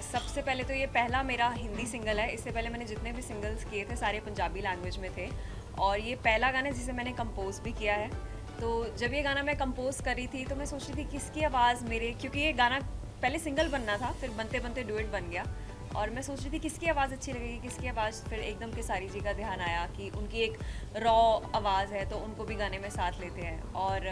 सबसे पहले तो ये पहला मेरा हिंदी सिंगल है। इससे पहले मैंने जितने भी सिंगल्स किए थे सारे पंजाबी लैंग्वेज में थे, और ये पहला गाना जिसे मैंने कंपोज भी किया है। तो जब ये गाना मैं कंपोज करी थी तो मैं सोच रही थी किसकी आवाज़ मेरे, क्योंकि ये गाना पहले सिंगल बनना था, फिर बनते बनते डुएट बन गया, और मैं सोच रही थी किसकी आवाज़ अच्छी लगेगी, किसकी आवाज़। फिर एकदम केसारी जी का ध्यान आया कि उनकी एक रॉ आवाज़ है तो उनको भी गाने में साथ लेते हैं, और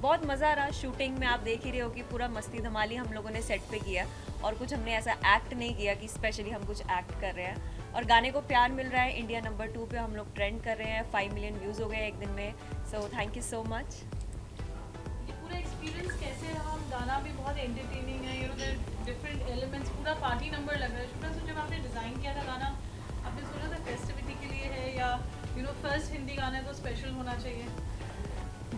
बहुत मज़ा आ रहा। शूटिंग में आप देख ही रहे हो कि पूरा मस्ती धमाली हम लोगों ने सेट पे किया, और कुछ हमने ऐसा एक्ट नहीं किया कि स्पेशली हम कुछ एक्ट कर रहे हैं। और गाने को प्यार मिल रहा है। इंडिया नंबर 2 पे हम लोग ट्रेंड कर रहे हैं, 5 मिलियन व्यूज़ हो गए एक दिन में। So thank you so much. पूरा एक्सपीरियंस कैसे रहा? गाना भी बहुत एंटरटेनिंग है, you know there different elements, पूरा पार्टी नंबर लग रहा है। शुक्र से जब आपने डिज़ाइन किया था गाना, आपने सोचा था फेस्टिविटी के लिए है या यू नो फर्स्ट हिंदी गाना है तो स्पेशल होना चाहिए?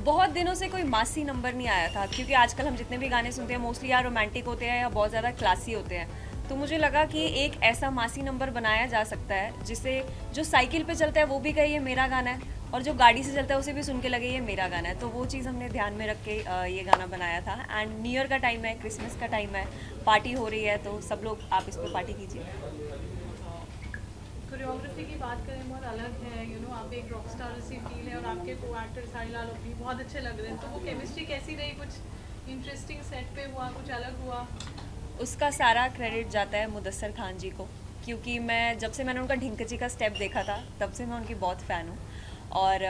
बहुत दिनों से कोई मासी नंबर नहीं आया था, क्योंकि आजकल हम जितने भी गाने सुनते हैं मोस्टली या रोमांटिक होते हैं या बहुत ज़्यादा क्लासी होते हैं। तो मुझे लगा कि एक ऐसा मासी नंबर बनाया जा सकता है जिसे जो साइकिल पे चलता है वो भी कहे ये मेरा गाना है, और जो गाड़ी से चलता है उसे भी सुन के लगे ये मेरा गाना है। तो वो चीज़ हमने ध्यान में रख के ये गाना बनाया था। एंड न्यू ईयर का टाइम है, क्रिसमस का टाइम है, पार्टी हो रही है, तो सब लोग आप इस पर पार्टी कीजिए। कोरियोग्राफी की बात करें, बहुत अलग है, यू नो आप एक रॉक स्टार सी फील है, और आपके को एक्टर साहिलाल भी बहुत अच्छे लग रहे हैं। तो वो केमिस्ट्री कैसी रही? कुछ इंटरेस्टिंग सेट पे हुआ, कुछ अलग हुआ? उसका सारा क्रेडिट जाता है मुदस्सर खान जी को, क्योंकि मैं जब से मैंने उनका ढिंकची का स्टेप देखा था तब से मैं उनकी बहुत फ़ैन हूँ, और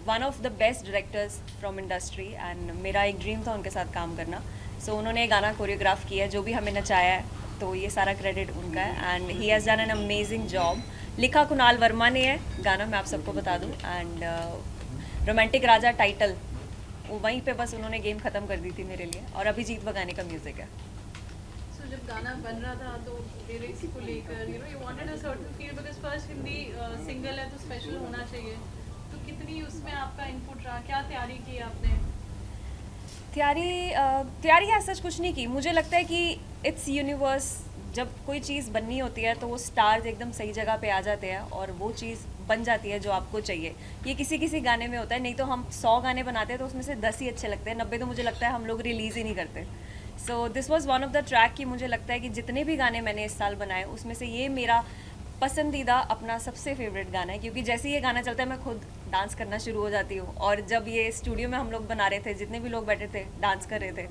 one of the best directors from industry, and मेरा एक ड्रीम था उनके साथ काम करना। सो उन्होंने ये गाना कोरियोग्राफ किया, जो भी हमें नचाया है, तो ये सारा क्रेडिट उनका है, and he has done an amazing job. लिखा कुणाल वर्मा ने है गाना, मैं आप सबको बता दूँ, एंड रोमांटिक राजा टाइटल वो वहीं पे बस उन्होंने गेम ख़त्म कर दी थी मेरे लिए, और अभिजीत वगाने का म्यूज़िक है। जब गाना बन रहा था तो लिरिक्स को लेकर you know you wanted a certain feel, because first Hindi single है तो स्पेशल होना चाहिए। तो कितनी उसमें आपका इनपुट रहा, क्या तैयारी की आपने? तैयारी है सच कुछ नहीं की। मुझे लगता है कि इट्स यूनिवर्स, जब कोई चीज़ बननी होती है तो वो स्टार्स एकदम सही जगह पे आ जाते हैं और वो चीज़ बन जाती है जो आपको चाहिए। ये किसी किसी गाने में होता है, नहीं तो हम 100 गाने बनाते हैं तो उसमें से 10 ही अच्छे लगते हैं, 90 तो मुझे लगता है हम लोग रिलीज़ ही नहीं करते। So this was one of the track कि मुझे लगता है कि जितने भी गाने मैंने इस साल बनाए उसमें से ये मेरा पसंदीदा अपना सबसे फेवरेट गाना है, क्योंकि जैसे ये गाना चलता है मैं खुद डांस करना शुरू हो जाती हूँ। और जब ये स्टूडियो में हम लोग बना रहे थे, जितने भी लोग बैठे थे डांस कर रहे थे।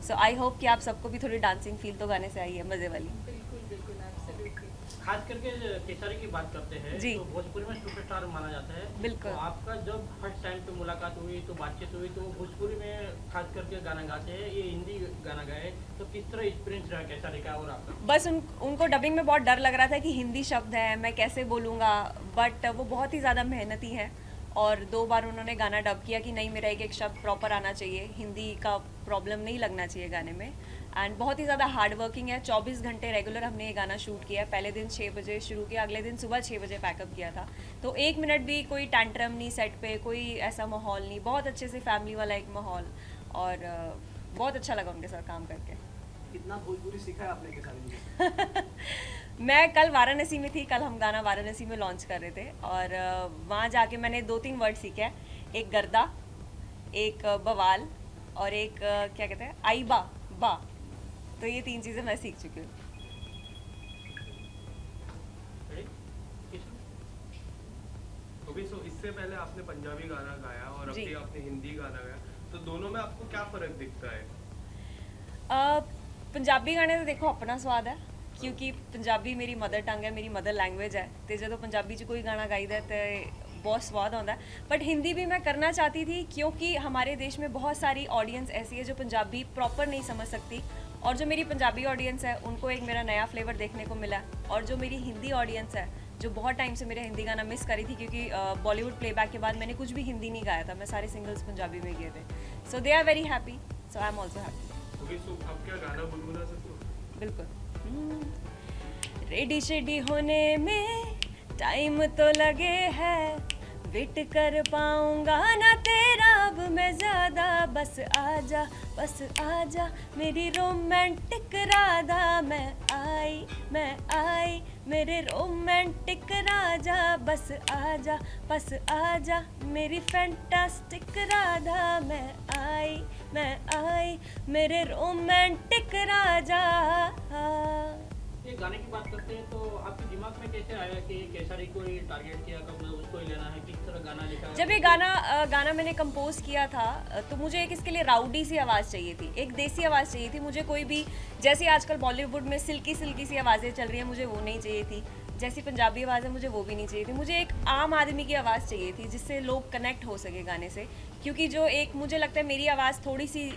सो आई होप कि आप सबको भी थोड़ी डांसिंग फील तो गाने से आई है, मज़े वाली। बिल्कुल बिल्कुल, एब्सोल्युटली। खास करके केसारी की बात करते हैं जी। तो भोजपुरी में सुपरस्टार माना जाता है। बिल्कुल। तो आपका जब फर्स्ट टाइम पे मुलाकात हुई तो बातचीत हुई तो भोजपुरी में खास करके गाना गाते हैं, ये हिंदी गाना गाए, तो किस तरह एक्सपीरियंस रहा केसारी का और आपका? बस उनको डबिंग में बहुत डर लग रहा था कि हिंदी शब्द है मैं कैसे बोलूँगा, बट वो बहुत ही ज़्यादा मेहनती हैं, और 2 बार उन्होंने गाना डब किया कि नहीं मेरा एक एक शब्द प्रॉपर आना चाहिए, हिंदी का प्रॉब्लम नहीं लगना चाहिए गाने में। एंड बहुत ही ज़्यादा हार्ड वर्किंग है। 24 घंटे रेगुलर हमने ये गाना शूट किया है। पहले दिन 6 बजे शुरू किया, अगले दिन सुबह 6 बजे पैकअप किया था। तो 1 मिनट भी कोई टैंट्रम नहीं सेट पे, कोई ऐसा माहौल नहीं, बहुत अच्छे से फैमिली वाला एक माहौल, और बहुत अच्छा लगा उनके साथ काम करके। कितना भोजपुरी सीखा है आपने केसारी जी? मैं कल वाराणसी में थी, कल हम गाना वाराणसी में लॉन्च कर रहे थे, और वहाँ जाके मैंने 2-3 वर्ड सीखे हैं। एक गर्दा, एक बवाल, और एक क्या कहते हैं आईबा बा। तो ये 3 चीज़ें मैं सीख चुकी हूँ। सो इससे पहले आपने पंजाबी गाना गाया और जी। अभी आपने हिंदी गाना गाया, तो दोनों में आपको क्या फ़र्क दिखता है? पंजाबी गाने तो देखो अपना स्वाद है, क्योंकि पंजाबी मेरी मदर टंग है, मेरी मदर लैंग्वेज है, तो जो पंजाबी च कोई गाना गाईदा तो बहुत स्वाद आता है। बट हिंदी भी मैं करना चाहती थी, क्योंकि हमारे देश में बहुत सारी ऑडियंस ऐसी है जो पंजाबी प्रॉपर नहीं समझ सकती, और जो मेरी पंजाबी ऑडियंस है उनको एक मेरा नया फ्लेवर देखने को मिला। और जो मेरी हिंदी ऑडियंस है जो बहुत टाइम से मेरा हिंदी गाना मिस करी थी, क्योंकि बॉलीवुड प्लेबैक के बाद मैंने कुछ भी हिंदी नहीं गाया था, मैं सारे सिंगल्स पंजाबी में किए थे। So they are very happy, so I am also happy. So आप क्या गाना गुनगुना सकते हो? बिल्कुल। रेडी शेडी होने में टाइम तो लगे है, वेट कर पाऊंगा ना तेरा अब मैं ज़्यादा, बस आजा मेरी रोमांटिक राधा, मैं आई मेरे रोमांटिक राजा, बस आजा मेरी फैंटास्टिक राधा, मैं आई मेरे रोमांटिक राजा। गाने की बात करते हैं तो आपके दिमाग में कैसे आया कि केसरी को ही टारगेट किया, कब उसको ही लेना है, किस तरह गाना लिखा है? जब ये गाना मैंने कंपोज किया था तो मुझे एक इसके लिए राउडी सी आवाज़ चाहिए थी, एक देसी आवाज़ चाहिए थी। मुझे कोई भी, जैसे आजकल बॉलीवुड में सिल्की सिल्की सी आवाज़ें चल रही हैं, मुझे वो नहीं चाहिए थी। जैसी पंजाबी आवाज़ है मुझे वो भी नहीं चाहिए थी। मुझे एक आम आदमी की आवाज़ चाहिए थी जिससे लोग कनेक्ट हो सके गाने से, क्योंकि जो एक मुझे लगता है मेरी आवाज़ थोड़ी सी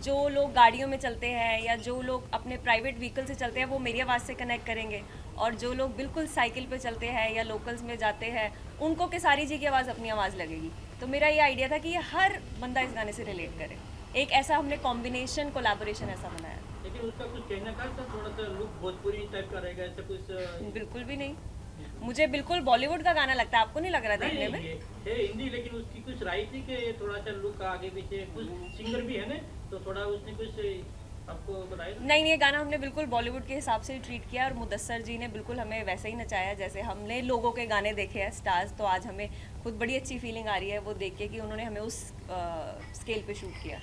जो लोग गाड़ियों में चलते हैं या जो लोग अपने प्राइवेट व्हीकल से चलते हैं वो मेरी आवाज़ से कनेक्ट करेंगे, और जो लोग बिल्कुल साइकिल पे चलते हैं या लोकल्स में जाते हैं उनको केसारी जी की आवाज़ अपनी आवाज़ लगेगी। तो मेरा ये आइडिया था कि ये हर बंदा इस गाने से रिलेट करे। एक ऐसा हमने कॉम्बिनेशन कोलैबोरेशन ऐसा बनाया। लेकिन उसका कुछ कहने का था, थोड़ा सा लुक भोजपुरी टाइप का रहेगा, ऐसा कुछ? बिल्कुल भी नहीं, मुझे बिल्कुल बॉलीवुड का गाना लगता है। आपको नहीं लग रहा देखने में? है हिंदी, लेकिन उसकी कुछ राय थी कि थोड़ा सा लुक आगे पीछे, कुछ सिंगर भी है ना, तो थोड़ा उसने कुछ आपको बताया? नहीं, ये गाना हमने बिल्कुल बॉलीवुड के हिसाब से ट्रीट किया और मुदस्सर जी ने बिल्कुल हमें वैसे ही नचाया जैसे हमने लोगों के गाने देखे हैं स्टार्स। तो आज हमें खुद बड़ी अच्छी फीलिंग आ रही है वो देख के कि उन्होंने हमें उस स्केल पे शूट किया।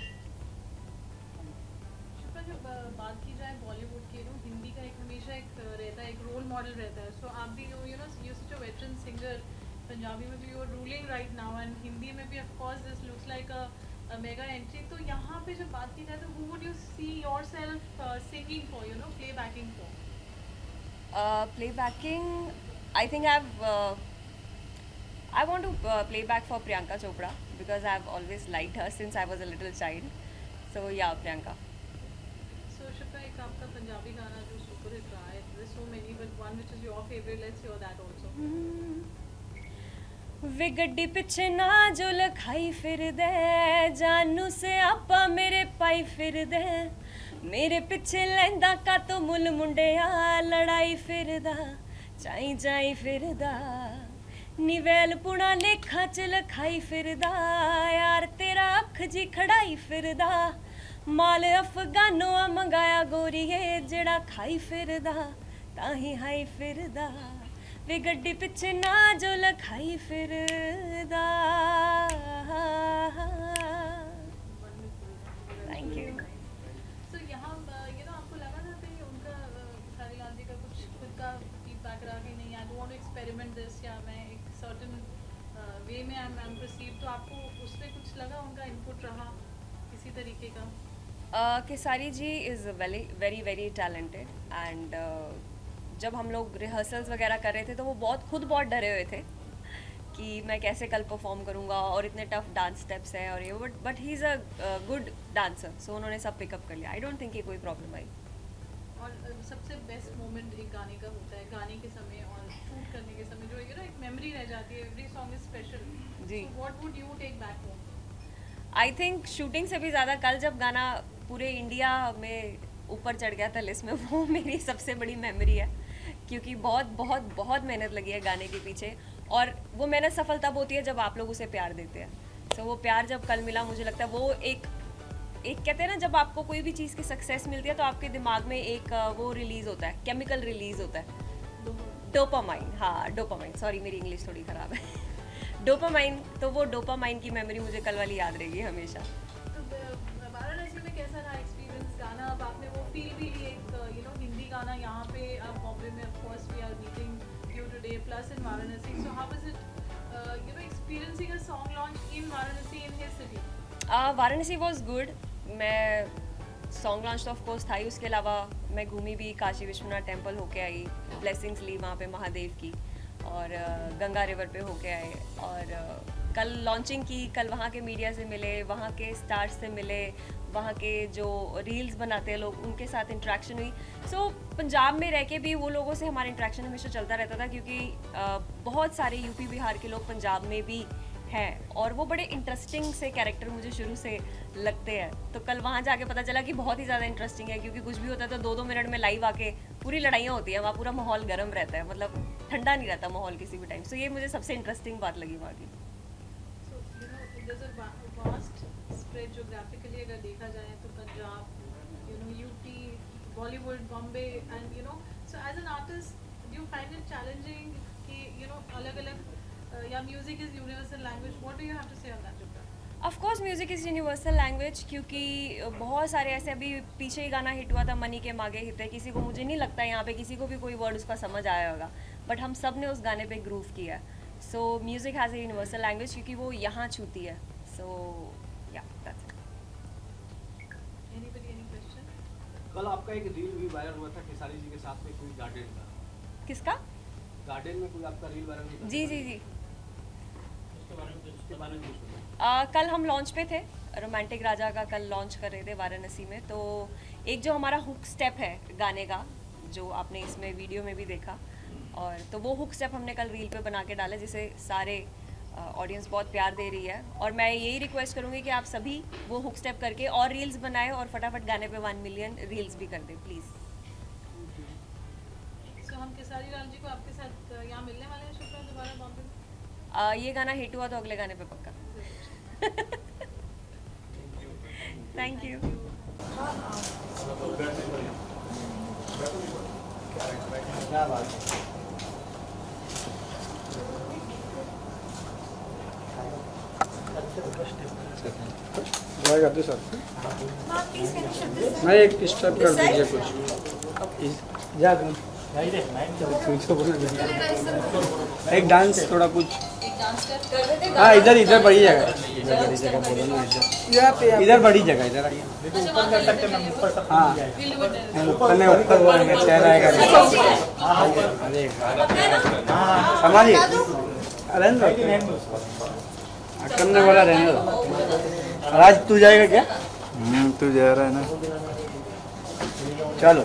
शिल्पा, जब बात की जाए बॉलीवुड की, हिंदी का एक हमेशा एक रहता है, एक रोल मॉडल रहता है। सो आप भी you such a veteran singer, Punjabi में भी you are ruling right now and Hindi में भी of course this looks like a mega entry. तो यहाँ पे जब बात की जाए तो who would you see yourself singing for, play backing for? Playbacking, I think I want to play back for Priyanka Chopra because I've always liked her since I was a little child. So yeah, Priyanka. So Shilpa, एक आपका पंजाबी गाना जो super hit रहा है, there are so many but one which is your favorite, let's hear that also. वे गड्डी पिछे ना जो लखाई फिर दे, जानू से आपा मेरे पाई फिर दे, मेरे पिछे लैंदा का तो मुल मुंडिया, लड़ाई फिरदा चाई जाई फिरदा, निवेल पुणा लेखा च लखाई फिरदा, यार तेरा अख जी खड़ाई फिरदा, माल अफगानों मंगाया गोरीए, जेड़ा खाई फिरदा ताही हाई फिरदा, वे गड्डी पिछे ना जो लखाई फिरदा। Thank you. So यहाँ आपको लगा था कि उनका खेसारी लाल जी का कुछ खुद का फीडबैक रहा कि नहीं, I don't want to experiment this, या मैं एक सर्टेन वे में आई एम परसीव, तो आपको उसमें कुछ लगा, उनका इनपुट रहा किसी तरीके का? Kesari ji is very very very talented and जब हम लोग रिहर्सल्स वगैरह कर रहे थे तो वो बहुत डरे हुए थे कि मैं कैसे कल परफॉर्म करूँगा और इतने टफ डांस स्टेप्स हैं और ये, but he is a good dancer, so उन्होंने सब पिकअप कर लिया। आई डोंट थिंक ये कोई प्रॉब्लम आई। और सबसे बेस्ट मोमेंट एक गाने का होता है, गाने के समय और शूट करने के समय, जो एक मेमोरी रह जाती है, every song is special ji. What would you take back home? I think shooting से भी ज़्यादा कल जब गाना पूरे इंडिया में ऊपर चढ़ गया था लिस्ट में, वो मेरी सबसे बड़ी मेमोरी है, क्योंकि बहुत मेहनत लगी है गाने के पीछे, और वो मेहनत सफल तब होती है जब आप लोग उसे प्यार देते हैं। तो वो प्यार जब कल मिला, मुझे लगता है वो एक कहते हैं ना, जब आपको कोई भी चीज़ की सक्सेस मिलती है तो आपके दिमाग में एक वो रिलीज़ होता है, केमिकल रिलीज़ होता है, डोपामाइन। हाँ, डोपामाइन, सॉरी मेरी इंग्लिश थोड़ी ख़राब है। डोपामाइन, तो वो डोपामाइन की मेमोरी मुझे कल वाली याद रहेगी हमेशा। तो वाराणसी में कैसा रहा एक्सपीरियंस गाना? अब आपने वो फील भी ली, एक हिंदी गाना यहाँ पे, अब बॉम्बे में of course we are meeting you today plus in Varanasi, so how was it experiencing a song launch in Varanasi, in his city? Varanasi was good. मैं सॉन्ग लॉन्च तो ऑफ कोर्स था ही, उसके अलावा मैं घूमी भी, काशी विश्वनाथ टेम्पल होके आई, ब्लेसिंग्स ली वहाँ पे महादेव की, और गंगा रिवर पे होके आए, और कल लॉन्चिंग की, कल वहाँ के मीडिया से मिले, वहाँ के स्टार्स से मिले, वहाँ के जो रील्स बनाते हैं लोग, उनके साथ इंटरेक्शन हुई। सो पंजाब में रह के भी वो लोगों से हमारा इंटरेक्शन हमेशा चलता रहता था, क्योंकि बहुत सारे यूपी बिहार के लोग पंजाब में भी हैं, और वो बड़े इंटरेस्टिंग से कैरेक्टर मुझे शुरू से लगते हैं। तो कल वहाँ जाके पता चला कि बहुत ही ज़्यादा इंटरेस्टिंग है, क्योंकि कुछ भी होता है तो 2-2 मिनट में लाइव आके पूरी लड़ाइयाँ होती हैं, वहाँ पूरा माहौल गर्म रहता है, मतलब ठंडा नहीं रहता माहौल किसी भी टाइम। सो ये मुझे सबसे इंटरेस्टिंग बात लगी वहाँ की। वास्ट स्प्रेड ज्योग्राफिकली अगर देखा जाए तो Punjab, UP, Bollywood, Bombay, and so as an artist do you find it challenging कि अलग अलग, या music is universal language, what do you have to say on that? Of course music is universal language, क्योंकि बहुत सारे ऐसे, अभी पीछे ही गाना हिट हुआ था मनी के मांगे हित है, किसी को, मुझे नहीं लगता यहाँ पे किसी को भी कोई वर्ड उसका समझ आया होगा, बट हम सब ने उस गाने पे ग्रूव किया। So music has a universal language, क्योंकि वो यहाँ छूती है। सो या that's it. Anybody, any question? कल आपका एक रील भी वायरल हुआ था खेसारी जी के साथ में, कोई गार्डन का, किसका? गार्डन में कोई आपका रील वायरल हुआ था? जी जी जी। उसके बारे में कुछ बोलो। कल हम लॉन्च पे थे, रोमांटिक राजा का कल लॉन्च कर रहे थे वाराणसी में। तो एक जो हमारा हुक स्टेप है गाने का, जो आपने इसमें वीडियो में भी देखा, और तो वो हुक स्टेप हमने कल रील पे बना के डाला, जिसे सारे ऑडियंस बहुत प्यार दे रही है। और मैं यही रिक्वेस्ट करूँगी कि आप सभी वो हुक स्टेप करके और रील्स बनाएं और फटाफट गाने पे 1 मिलियन रील्स भी कर दें प्लीज़। So, हम केसारी लाल जी को आपके साथ यहाँ मिलने वाले हैं शुक्र दोबारा बॉम्बे में? ये गाना हिट हुआ तो अगले गाने पे पक्का। Thank you. क्या बात है। सर मैं एक स्टेप कर दीजिए कुछ एक डांस थोड़ा कुछ। हाँ इधर इधर बड़ी जगह, इधर बड़ी जगह, इधर आइए। हाँ ऊपर नहीं, ऊपर वो चेहरा आएगा, समझिए। करने वाला रहने दो। राज तू जाएगा क्या? तू जा रहा है ना। चलो।